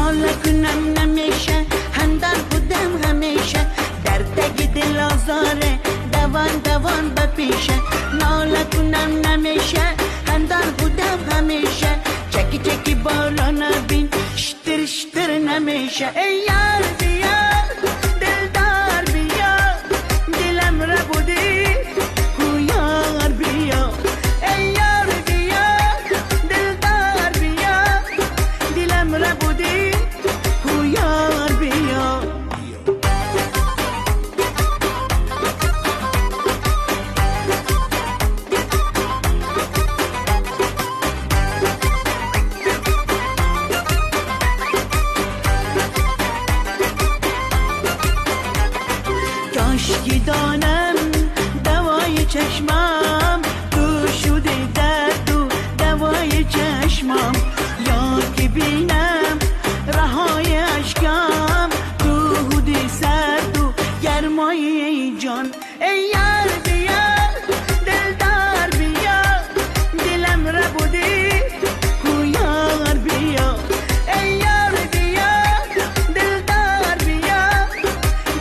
ناله کنم نمیشه هندر بودم همیشه درد دل آزاره دوان بپیشه ناله کنم نمیشه هندر بودم همیشه چکی بالا نبین شتر نمیشه ای یار بیا دلدار بیا دلم را بودی کو یار بیا ای یار بیا دلدار بیا دلم را بودی کو یار بیا کاشکی دانم دوای چشمم تو شده درد و دوای چشمم یا که بینم رهای اشکم تو هودی سرد و گرمای جان ای یار بیا دلدار بیا دلم را بودی کو یار بیا ای یار بیا دلدار بیا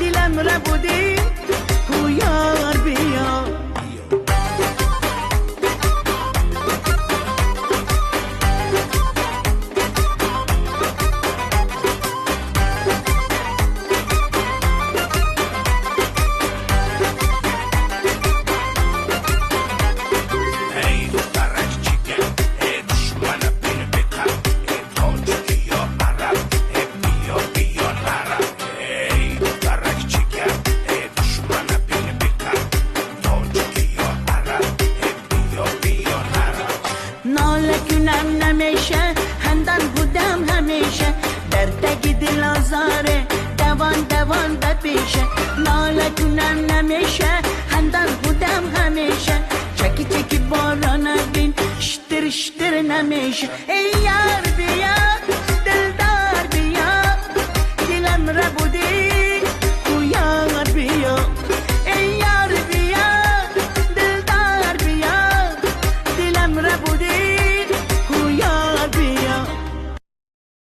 دلم را بودی کو یار بیا ناله کنم نمیشه هندن بودم همیشه درد دل آزاره دوان بپیشه ناله کنم نمیشه هندن بودم همیشه چکی بالا نبین شتر نمیشه ای یار بیا